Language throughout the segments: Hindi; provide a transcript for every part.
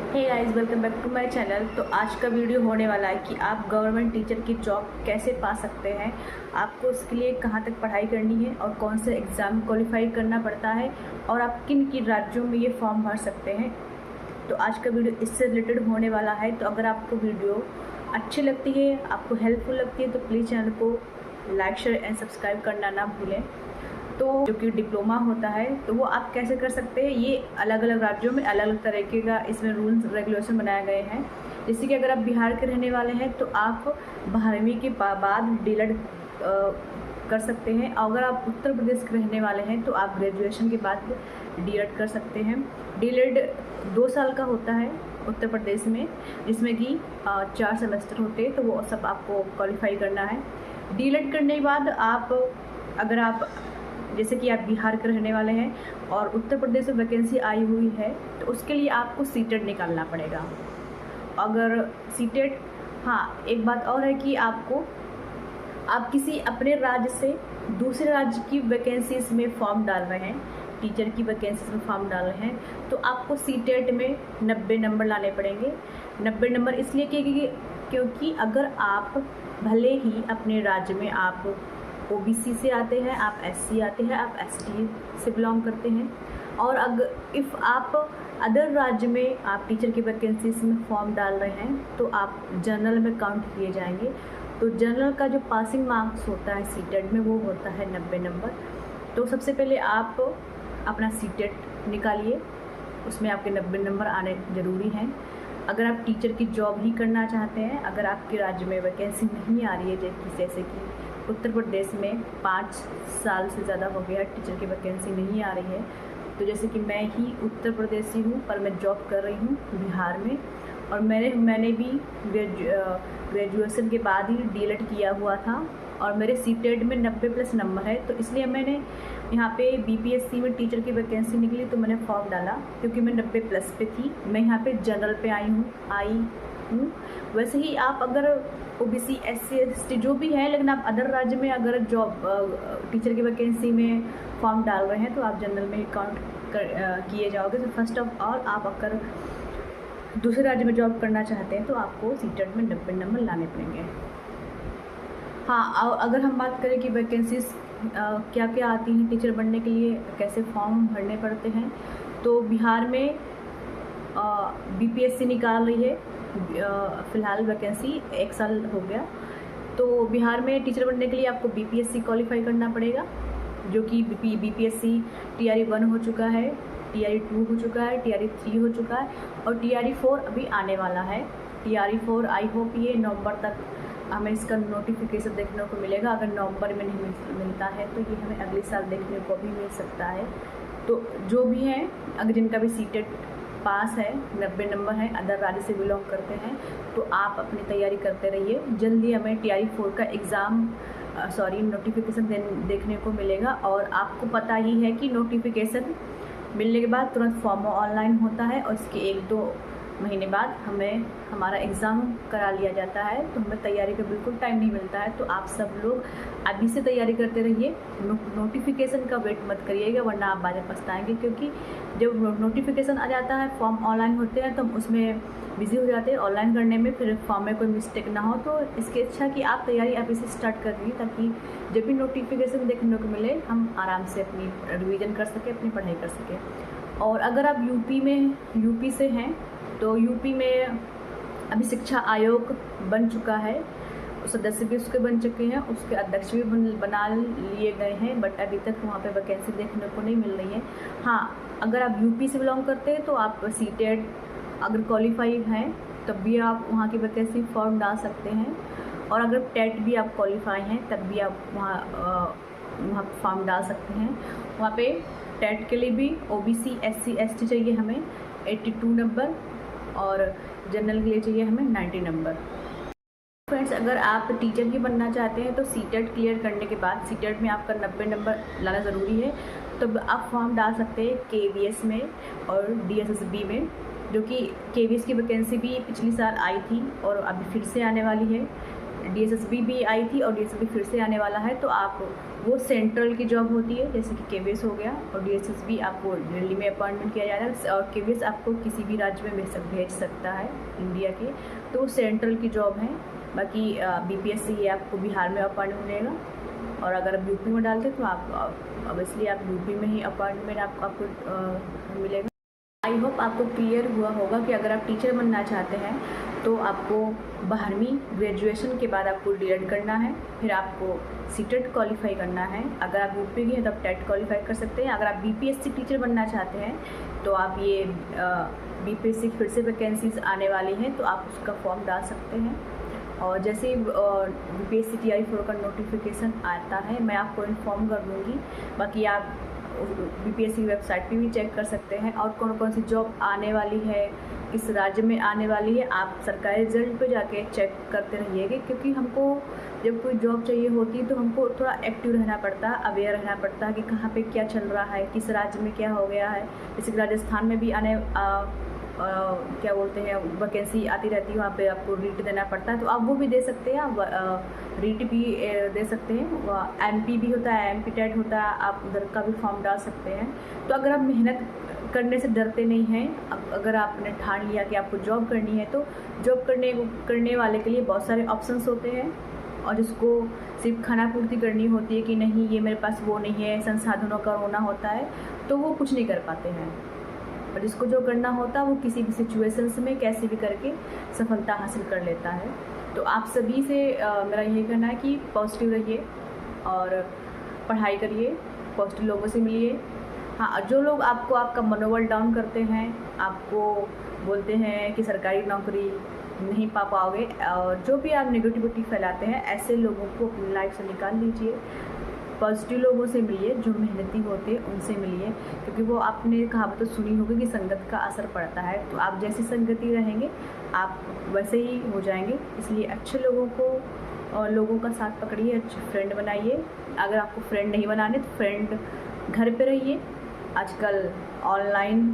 Hey guys, welcome back to my channel. तो आज का वीडियो होने वाला है कि आप गवर्नमेंट टीचर की जॉब कैसे पा सकते हैं, आपको उसके लिए कहाँ तक पढ़ाई करनी है और कौन से एग्ज़ाम क्वालिफाई करना पड़ता है और आप किन किन राज्यों में ये फॉर्म भर सकते हैं। तो आज का वीडियो इससे रिलेटेड होने वाला है। तो अगर आपको वीडियो अच्छी लगती है, आपको हेल्पफुल लगती है, तो प्लीज़ चैनल को लाइक शेयर एंड सब्सक्राइब करना ना भूलें। तो जो कि डिप्लोमा होता है तो वो आप कैसे कर सकते हैं, ये अलग अलग राज्यों में अलग अलग तरीके का इसमें रूल्स रेगुलेशन बनाए गए हैं। जैसे कि अगर आप बिहार के रहने वाले हैं तो आप 12वीं के बाद डीएलएड कर सकते हैं। अगर आप उत्तर प्रदेश के रहने वाले हैं तो आप ग्रेजुएशन के बाद डीएलएड कर सकते हैं। डीएलएड 2 साल का होता है उत्तर प्रदेश में, जिसमें कि 4 सेमेस्टर होते हैं, तो वो सब आपको क्वालिफाई करना है। डीएलएड करने के बाद अगर आप जैसे कि आप बिहार के रहने वाले हैं और उत्तर प्रदेश में वैकेंसी आई हुई है तो उसके लिए आपको सीटेट निकालना पड़ेगा। अगर सीटेट, हाँ एक बात और है कि आप किसी अपने राज्य से दूसरे राज्य की वैकेंसीज में फॉर्म डाल रहे हैं, टीचर की वैकेंसीज में फॉर्म डाल रहे हैं, तो आपको सीटेट में 90 नंबर लाने पड़ेंगे। 90 नंबर इसलिए क्योंकि अगर आप भले ही अपने राज्य में आप ओबीसी से आते हैं, आप एससी आते हैं, आप एसटी से बिलोंग करते हैं, और इफ़ आप अदर राज्य में आप टीचर की वैकेंसीज में फॉर्म डाल रहे हैं तो आप जनरल में काउंट किए जाएंगे। तो जनरल का जो पासिंग मार्क्स होता है सीटेट में वो होता है 90 नंबर। तो सबसे पहले आप अपना सीटेट निकालिए, उसमें आपके 90 नंबर आने ज़रूरी हैं। अगर आप टीचर की जॉब ही करना चाहते हैं, अगर आपके राज्य में वैकेंसी नहीं आ रही है, जैसे कि उत्तर प्रदेश में 5 साल से ज़्यादा हो गया टीचर की वैकेंसी नहीं आ रही है, तो जैसे कि मैं ही उत्तर प्रदेश से हूँ पर मैं जॉब कर रही हूँ बिहार में, और मैंने भी ग्रेजुएशन के बाद ही डीएलएड किया हुआ था और मेरे सीटेट में 90+ नंबर है। तो इसलिए मैंने यहाँ पे बीपीएससी में टीचर की वैकेंसी निकली तो मैंने फॉर्म डाला, क्योंकि मैं 90+ पे थी। मैं यहाँ पे जनरल पे आई हूँ। वैसे ही आप अगर ओबीसी एससी एसटी जो भी है, लेकिन आप अदर राज्य में अगर जॉब टीचर की वैकेंसी में फॉर्म डाल रहे हैं तो आप जनरल में काउंट किए जाओगे। तो फर्स्ट ऑफ ऑल आप अगर दूसरे राज्य में जॉब करना चाहते हैं तो आपको सीटेट में 90 नंबर लाने पड़ेंगे। हाँ, अगर हम बात करें कि वैकेंसीज क्या क्या आती हैं टीचर बनने के लिए, कैसे फॉर्म भरने पड़ते हैं, तो बिहार में बीपीएससी निकाल रही है फ़िलहाल वैकेंसी 1 साल हो गया। तो बिहार में टीचर बनने के लिए आपको बीपीएससी क्वालिफाई करना पड़ेगा, जो कि बीपीएससी टीआरई 1 हो चुका है, टीआरई 2 हो चुका है, टीआरई 3 हो चुका है और टीआरई 4 अभी आने वाला है। टीआरई 4 आई होप ये नवंबर तक हमें इसका नोटिफिकेशन देखने को मिलेगा। अगर नवंबर में नहीं मिलता है तो ये हमें अगले साल देखने को भी मिल सकता है। तो जो भी हैं, अगर जिनका भी सीटेट पास है, 90 नंबर है, अदर राज्य से बिलोंग करते हैं, तो आप अपनी तैयारी करते रहिए। जल्दी हमें टीआरई 4 का नोटिफिकेशन देखने को मिलेगा। और आपको पता ही है कि नोटिफिकेशन मिलने के बाद तुरंत फॉर्म ऑनलाइन होता है और इसके 1-2 महीने बाद हमारा एग्ज़ाम करा लिया जाता है, तो हमें तैयारी का बिल्कुल टाइम नहीं मिलता है। तो आप सब लोग अभी से तैयारी करते रहिए, नोटिफिकेशन का वेट मत करिएगा, वरना आप बाद में पछताएंगे। क्योंकि जब नोटिफिकेशन आ जाता है, फॉर्म ऑनलाइन होते हैं, तो हम उसमें बिज़ी हो जाते हैं ऑनलाइन करने में, फिर फॉर्म में कोई मिस्टेक ना हो। तो इसकी अच्छा कि आप तैयारी अभी से स्टार्ट कर दीजिए, ताकि जब भी नोटिफिकेशन देखने को मिले हम आराम से अपनी रिवीजन कर सकें, अपनी पढ़ाई कर सकें। और अगर आप यूपी से हैं तो यूपी में अभी शिक्षा आयोग बन चुका है, सदस्य भी उसके बन चुके हैं, उसके अध्यक्ष भी बना लिए गए हैं, बट अभी तक वहाँ पे वैकेंसी देखने को नहीं मिल रही है। हाँ, अगर आप यूपी से बिलोंग करते हैं तो आप सीटेट अगर क्वालिफाई हैं तब भी आप वहाँ की वैकेंसी फॉर्म डाल सकते हैं, और अगर टेट भी आप क्वालिफाई हैं तब भी आप वहाँ फॉर्म डाल सकते हैं। वहाँ पे टेट के लिए भी ओबीसी एससी एसटी चाहिए हमें 82 नंबर, और जनरल के लिए चाहिए हमें 90 नंबर। फ्रेंड्स, अगर आप टीचर ही बनना चाहते हैं तो सीटेट क्लियर करने के बाद सीटेट में आपका 90 नंबर लाना ज़रूरी है। तो आप फॉर्म डाल सकते हैं केवीएस में और डीएसएसबी में, जो कि केवीएस की वैकेंसी भी पिछली साल आई थी और अभी फिर से आने वाली है। DSSB भी आई थी और DSSB फिर से आने वाला है। तो आप वो सेंट्रल की जॉब होती है, जैसे कि KVS हो गया, और DSSB आपको दिल्ली में अपॉइंटमेंट किया जा रहा है और KVS आपको किसी भी राज्य में भेज सकता है इंडिया के। तो सेंट्रल की जॉब है। बाकी BPSC ये आपको बिहार में अपॉइंटमेंट मिलेगा, और अगर आप यूपी में डालते तो आप ऑब्वियसली आप यूपी में ही अपॉइंटमेंट आपको मिलेगा। आई होप आपको क्लियर हुआ होगा कि अगर आप टीचर बनना चाहते हैं तो आपको 12वीं ग्रेजुएशन के बाद आपको D.Ed करना है, फिर आपको CTET क्वालिफाई करना है। अगर आप यूपी के हैं तो आप TET क्वालिफाई कर सकते हैं। अगर आप BPSC टीचर बनना चाहते हैं तो आप ये BPSC फिर से वैकेंसीज आने वाली हैं, तो आप उसका फॉर्म डाल सकते हैं। और जैसे ही BPSC TRE 4 का नोटिफिकेशन आता है मैं आपको इन्फॉर्म कर दूँगी। बाकी आप BPSC की वेबसाइट पे भी चेक कर सकते हैं और कौन कौन सी जॉब आने वाली है, किस राज्य में आने वाली है, आप सरकारी रिजल्ट पे जाके चेक करते रहिएगा। क्योंकि हमको जब कोई जॉब चाहिए होती है तो हमको थोड़ा एक्टिव रहना पड़ता है, अवेयर रहना पड़ता है कि कहाँ पे क्या चल रहा है, किस राज्य में क्या हो गया है। जैसे कि राजस्थान में भी क्या बोलते हैं वैकेंसी आती रहती है, वहाँ पे आपको रीट देना पड़ता है, तो आप वो भी दे सकते हैं। आप रीट भी दे सकते हैं। MP भी होता है, MP TET होता है, आप उधर का भी फॉर्म डाल सकते हैं। तो अगर आप मेहनत करने से डरते नहीं हैं, अगर आपने ठान लिया कि आपको जॉब करनी है, तो जॉब करने वाले के लिए बहुत सारे ऑप्शंस होते हैं, और जिसको सिर्फ खाना पूर्ति करनी होती है कि नहीं ये मेरे पास वो नहीं है, संसाधनों का रोना होता है, तो वो कुछ नहीं कर पाते हैं। और जिसको जो करना होता है वो किसी भी सिचुएशंस में कैसे भी करके सफलता हासिल कर लेता है। तो आप सभी से मेरा यही कहना है कि पॉजिटिव रहिए और पढ़ाई करिए, पॉजिटिव लोगों से मिलिए। हाँ, जो लोग आपका मनोबल डाउन करते हैं, आपको बोलते हैं कि सरकारी नौकरी नहीं पा पाओगे, और जो भी आप नेगेटिविटी फैलाते हैं, ऐसे लोगों को अपनी लाइफ से निकाल लीजिए। पॉजिटिव लोगों से मिलिए, जो मेहनती होते हैं उनसे मिलिए, क्योंकि वो आपने कहावत सुनी होगी कि संगत का असर पड़ता है। तो आप जैसी संगति रहेंगे आप वैसे ही हो जाएंगे। इसलिए अच्छे लोगों का साथ पकड़िए, अच्छे फ्रेंड बनाइए। अगर आपको फ्रेंड नहीं बनाने तो फ्रेंड घर पे रहिए। आजकल ऑनलाइन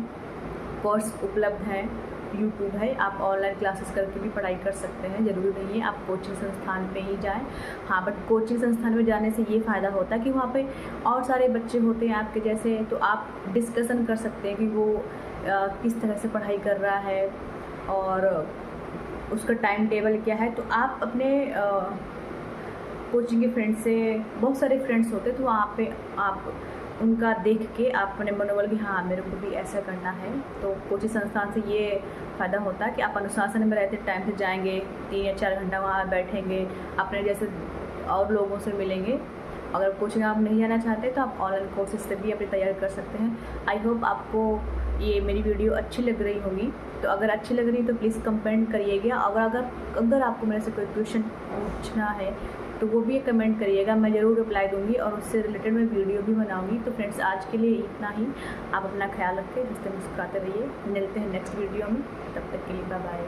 कोर्स उपलब्ध हैं, YouTube है, आप ऑनलाइन क्लासेस करके भी पढ़ाई कर सकते हैं। ज़रूरी नहीं है आप कोचिंग संस्थान पे ही जाएं। हाँ, बट कोचिंग संस्थान में जाने से ये फ़ायदा होता है कि वहाँ पे और सारे बच्चे होते हैं आपके जैसे, तो आप डिस्कशन कर सकते हैं कि वो किस तरह से पढ़ाई कर रहा है और उसका टाइम टेबल क्या है। तो आप अपने कोचिंग के फ्रेंड से, बहुत सारे फ्रेंड्स होते हैं, तो वहाँ पे आप उनका देख के आप अपने मनोबल कि हाँ मेरे को भी ऐसा करना है। तो कोचिंग संस्थान से ये फ़ायदा होता है कि आप अनुशासन में रहते टाइम से जाएंगे, 3 या 4 घंटा वहाँ बैठेंगे, अपने जैसे और लोगों से मिलेंगे। अगर कोचिंग आप नहीं जाना चाहते तो आप ऑनलाइन कोर्सेज से भी अपनी तैयारी कर सकते हैं। आई होप आपको ये मेरी वीडियो अच्छी लग रही होगी। तो अगर अच्छी लग रही है तो प्लीज़ कमेंट करिएगा। अगर आपको मेरे से कोई क्वेश्चन पूछना है तो वो भी कमेंट करिएगा, मैं ज़रूर रिप्लाई दूंगी और उससे रिलेटेड मैं वीडियो भी बनाऊंगी। तो फ्रेंड्स, आज के लिए इतना ही। आप अपना ख्याल रखें, हंसते मुस्कुराते रहिए। मिलते हैं नेक्स्ट वीडियो में, तब तक के लिए बाय बाय।